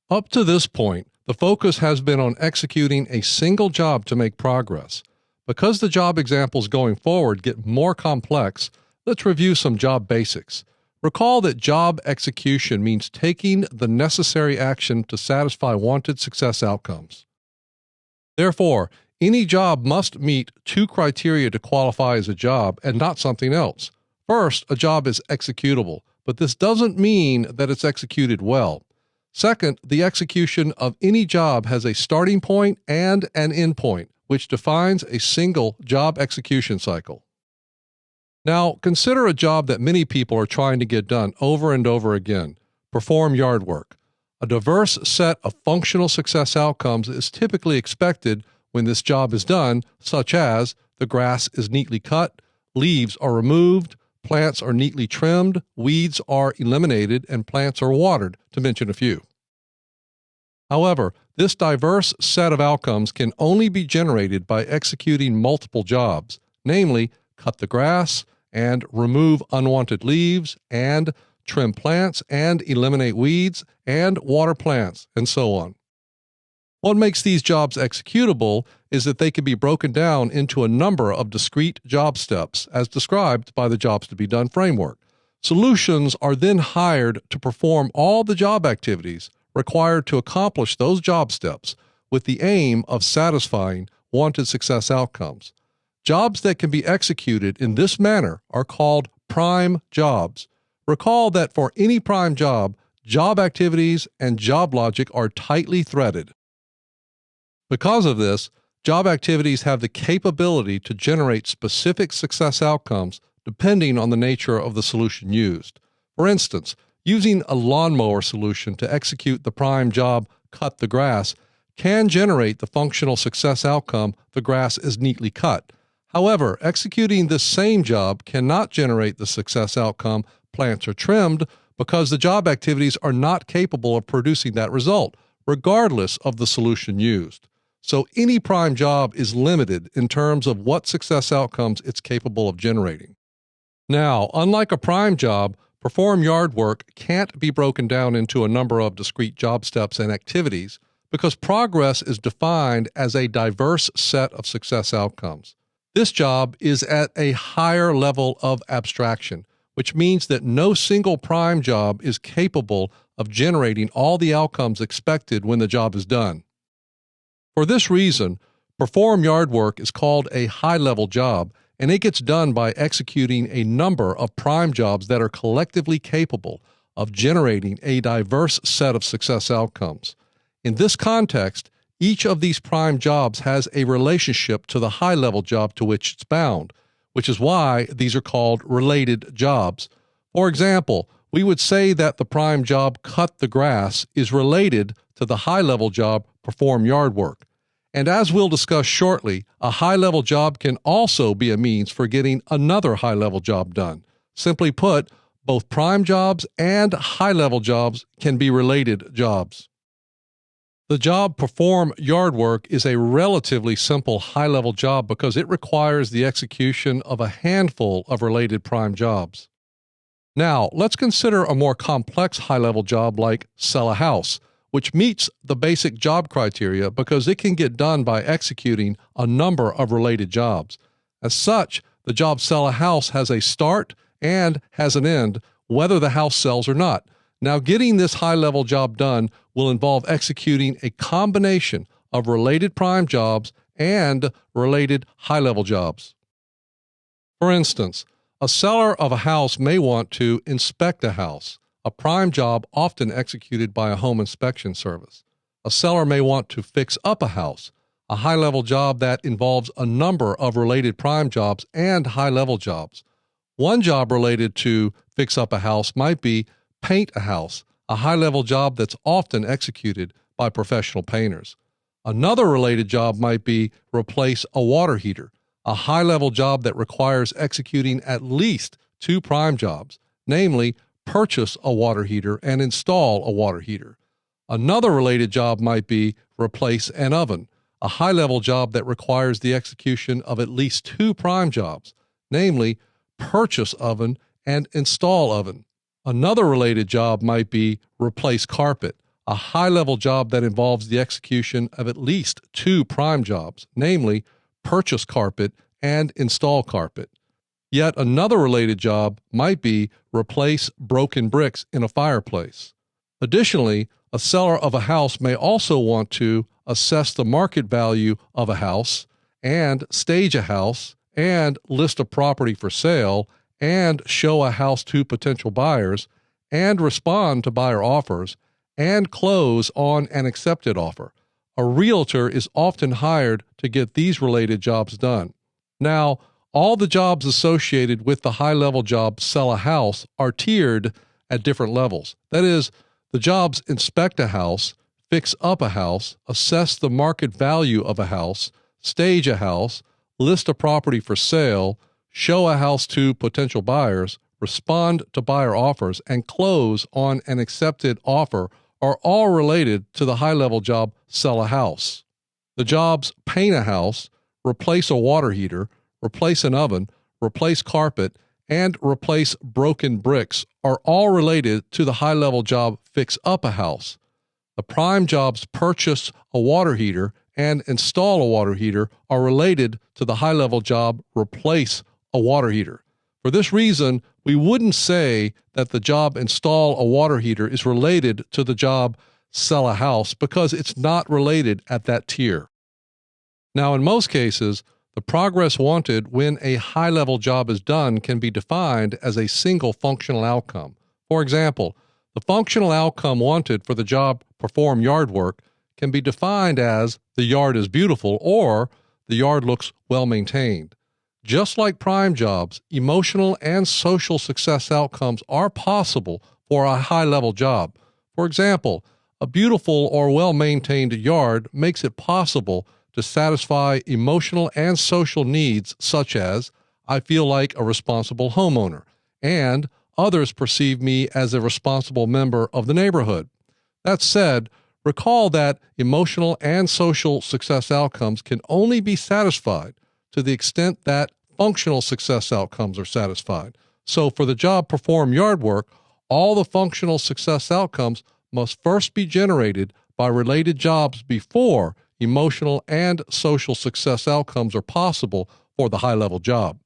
Up to this point, the focus has been on executing a single job to make progress. Because the job examples going forward get more complex, let's review some job basics. Recall that job execution means taking the necessary action to satisfy wanted success outcomes. Therefore, any job must meet two criteria to qualify as a job and not something else. First, a job is executable, but this doesn't mean that it's executed well. Second, the execution of any job has a starting point and an end point, which defines a single job execution cycle. Now, consider a job that many people are trying to get done over and over again. Perform yard work. A diverse set of functional success outcomes is typically expected when this job is done, such as the grass is neatly cut, leaves are removed, plants are neatly trimmed, weeds are eliminated, and plants are watered, to mention a few. However, this diverse set of outcomes can only be generated by executing multiple jobs, namely cut the grass and remove unwanted leaves and trim plants and eliminate weeds and water plants, and so on. What makes these jobs executable is that they can be broken down into a number of discrete job steps as described by the Jobs to be Done framework. Solutions are then hired to perform all the job activities required to accomplish those job steps with the aim of satisfying wanted success outcomes. Jobs that can be executed in this manner are called prime jobs. Recall that for any prime job, job activities and job logic are tightly threaded. Because of this, job activities have the capability to generate specific success outcomes depending on the nature of the solution used. For instance, using a lawnmower solution to execute the prime job, cut the grass, can generate the functional success outcome, the grass is neatly cut. However, executing this same job cannot generate the success outcome, plants are trimmed, because the job activities are not capable of producing that result, regardless of the solution used. So any prime job is limited in terms of what success outcomes it's capable of generating. Now, unlike a prime job, perform yard work can't be broken down into a number of discrete job steps and activities because progress is defined as a diverse set of success outcomes. This job is at a higher level of abstraction, which means that no single prime job is capable of generating all the outcomes expected when the job is done. For this reason, perform yard work is called a high-level job, and it gets done by executing a number of prime jobs that are collectively capable of generating a diverse set of success outcomes. In this context, each of these prime jobs has a relationship to the high-level job to which it's bound, which is why these are called related jobs. For example, we would say that the prime job cut the grass is related to the high-level job perform yard work. And as we'll discuss shortly, a high-level job can also be a means for getting another high-level job done. Simply put, both prime jobs and high-level jobs can be related jobs. The job perform yard work is a relatively simple high-level job because it requires the execution of a handful of related prime jobs. Now, let's consider a more complex high-level job like sell a house, which meets the basic job criteria because it can get done by executing a number of related jobs. As such, the job sell a house has a start and has an end, whether the house sells or not. Now, getting this high-level job done will involve executing a combination of related prime jobs and related high-level jobs. For instance, a seller of a house may want to inspect a house, a prime job often executed by a home inspection service. A seller may want to fix up a house, a high-level job that involves a number of related prime jobs and high-level jobs. One job related to fix up a house might be paint a house, a high-level job that's often executed by professional painters. Another related job might be replace a water heater, a high-level job that requires executing at least two prime jobs, namely purchase a water heater and install a water heater. Another related job might be replace an oven, a high-level job that requires the execution of at least two prime jobs, namely purchase oven and install oven. Another related job might be replace carpet, a high-level job that involves the execution of at least two prime jobs, namely purchase carpet and install carpet. Yet another related job might be replace broken bricks in a fireplace. Additionally, a seller of a house may also want to assess the market value of a house and stage a house and list a property for sale and show a house to potential buyers and respond to buyer offers and close on an accepted offer. A realtor is often hired to get these related jobs done. Now, all the jobs associated with the high-level job sell a house are tiered at different levels. That is, the jobs inspect a house, fix up a house, assess the market value of a house, stage a house, list a property for sale, show a house to potential buyers, respond to buyer offers, and close on an accepted offer are all related to the high-level job sell a house. The jobs paint a house, replace a water heater, replace an oven, replace carpet, and replace broken bricks are all related to the high-level job fix up a house. The prime jobs purchase a water heater and install a water heater are related to the high-level job replace a water heater. For this reason, we wouldn't say that the job install a water heater is related to the job sell a house because it's not related at that tier. Now, in most cases, the progress wanted when a high-level job is done can be defined as a single functional outcome. For example, the functional outcome wanted for the job perform yard work can be defined as the yard is beautiful or the yard looks well maintained. Just like prime jobs, emotional and social success outcomes are possible for a high-level job. For example, a beautiful or well-maintained yard makes it possible to satisfy emotional and social needs such as, I feel like a responsible homeowner, and others perceive me as a responsible member of the neighborhood. That said, recall that emotional and social success outcomes can only be satisfied to the extent that functional success outcomes are satisfied. So for the job perform yard work, all the functional success outcomes must first be generated by related jobs before emotional and social success outcomes are possible for the high-level job.